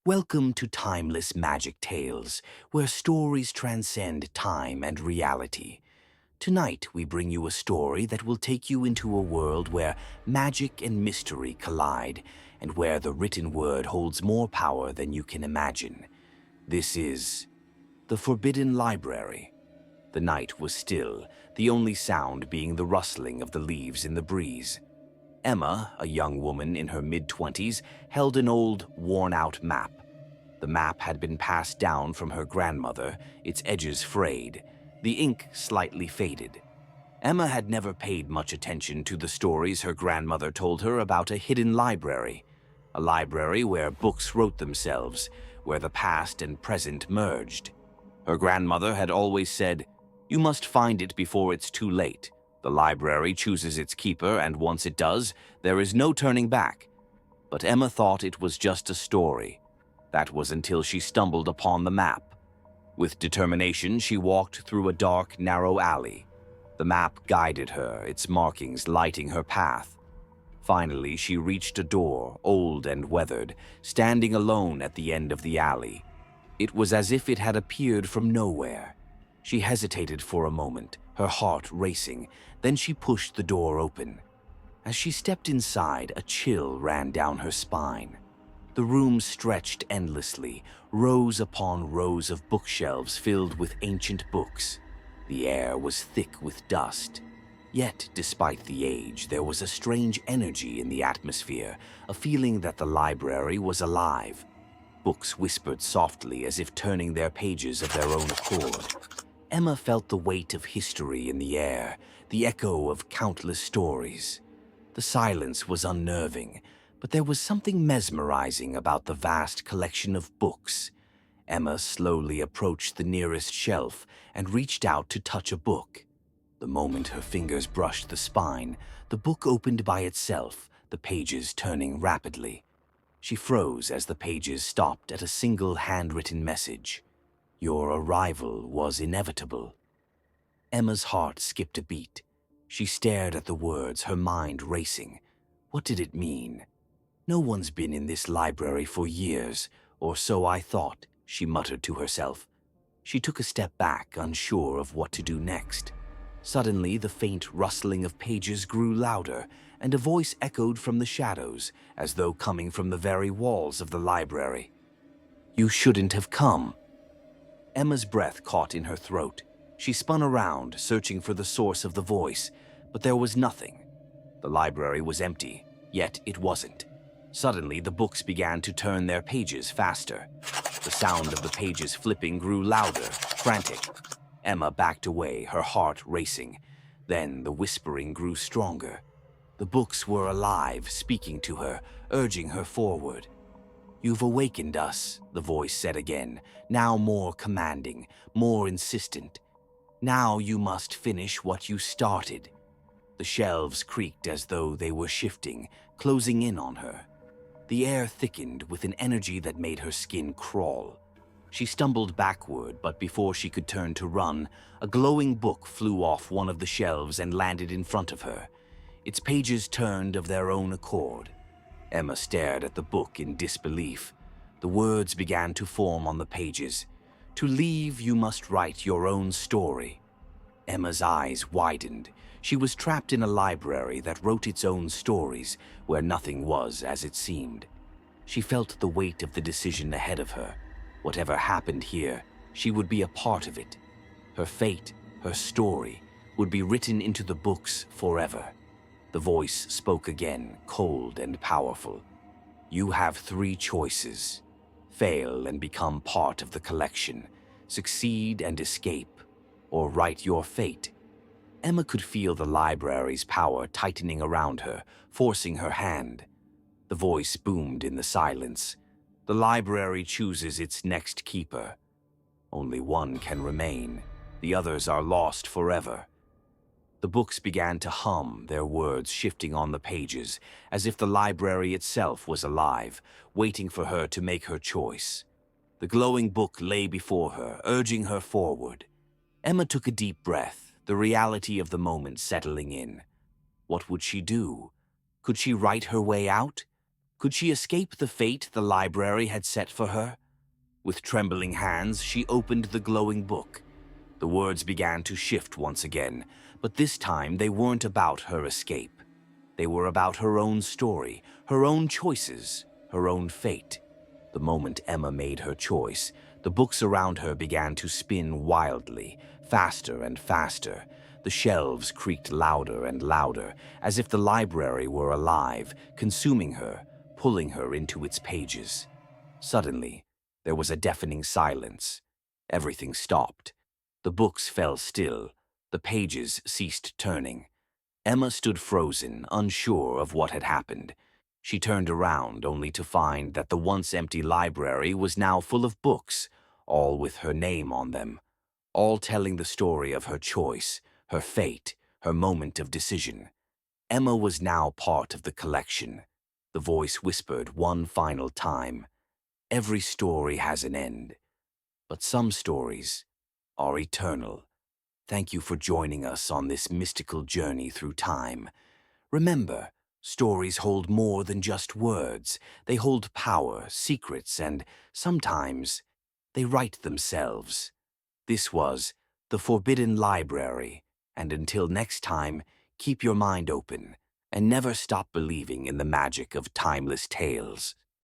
Welcome to Timeless Magic Tales, where stories transcend time and reality. Tonight, we bring you a story that will take you into a world where magic and mystery collide, and where the written word holds more power than you can imagine. This is The Forbidden Library. The night was still, the only sound being the rustling of the leaves in the breeze. Emma, a young woman in her mid-20s, held an old, worn-out map. The map had been passed down from her grandmother, its edges frayed, the ink slightly faded. Emma had never paid much attention to the stories her grandmother told her about a hidden library, a library where books wrote themselves, where the past and present merged. Her grandmother had always said, "You must find it before it's too late. The library chooses its keeper, and once it does, there is no turning back." But Emma thought it was just a story. That was until she stumbled upon the map. With determination, she walked through a dark, narrow alley. The map guided her, its markings lighting her path. Finally, she reached a door, old and weathered, standing alone at the end of the alley. It was as if it had appeared from nowhere. She hesitated for a moment, her heart racing. Then she pushed the door open. As she stepped inside, a chill ran down her spine. The room stretched endlessly, rows upon rows of bookshelves filled with ancient books. The air was thick with dust. Yet, despite the age, there was a strange energy in the atmosphere, a feeling that the library was alive. Books whispered softly as if turning their pages of their own accord. Emma felt the weight of history in the air, the echo of countless stories. The silence was unnerving, but there was something mesmerizing about the vast collection of books. Emma slowly approached the nearest shelf and reached out to touch a book. The moment her fingers brushed the spine, the book opened by itself, the pages turning rapidly. She froze as the pages stopped at a single handwritten message. "Your arrival was inevitable." Emma's heart skipped a beat. She stared at the words, her mind racing. What did it mean? "No one's been in this library for years, or so I thought," she muttered to herself. She took a step back, unsure of what to do next. Suddenly, the faint rustling of pages grew louder, and a voice echoed from the shadows, as though coming from the very walls of the library. "You shouldn't have come." Emma's breath caught in her throat. She spun around, searching for the source of the voice, but there was nothing. The library was empty, yet it wasn't. Suddenly, the books began to turn their pages faster. The sound of the pages flipping grew louder, frantic. Emma backed away, her heart racing. Then the whispering grew stronger. The books were alive, speaking to her, urging her forward. "You've awakened us," the voice said again, now more commanding, more insistent. "Now you must finish what you started." The shelves creaked as though they were shifting, closing in on her. The air thickened with an energy that made her skin crawl. She stumbled backward, but before she could turn to run, a glowing book flew off one of the shelves and landed in front of her. Its pages turned of their own accord. Emma stared at the book in disbelief. The words began to form on the pages. "To leave, you must write your own story." Emma's eyes widened. She was trapped in a library that wrote its own stories, where nothing was as it seemed. She felt the weight of the decision ahead of her. Whatever happened here, she would be a part of it. Her fate, her story, would be written into the books forever. The voice spoke again, cold and powerful. "You have three choices. Fail and become part of the collection. Succeed and escape. Or write your fate." Emma could feel the library's power tightening around her, forcing her hand. The voice boomed in the silence. "The library chooses its next keeper. Only one can remain. The others are lost forever." The books began to hum, their words shifting on the pages, as if the library itself was alive, waiting for her to make her choice. The glowing book lay before her, urging her forward. Emma took a deep breath, the reality of the moment settling in. What would she do? Could she write her way out? Could she escape the fate the library had set for her? With trembling hands, she opened the glowing book. The words began to shift once again, but this time they weren't about her escape. They were about her own story, her own choices, her own fate. The moment Emma made her choice, the books around her began to spin wildly, faster and faster. The shelves creaked louder and louder, as if the library were alive, consuming her, pulling her into its pages. Suddenly, there was a deafening silence. Everything stopped. The books fell still. The pages ceased turning. Emma stood frozen, unsure of what had happened. She turned around only to find that the once empty library was now full of books, all with her name on them, all telling the story of her choice, her fate, her moment of decision. Emma was now part of the collection. The voice whispered one final time, "Every story has an end, but some stories are eternal." Thank you for joining us on this mystical journey through time. Remember, stories hold more than just words. They hold power, secrets, and sometimes they write themselves. This was The Forbidden Library, and until next time, keep your mind open and never stop believing in the magic of timeless tales.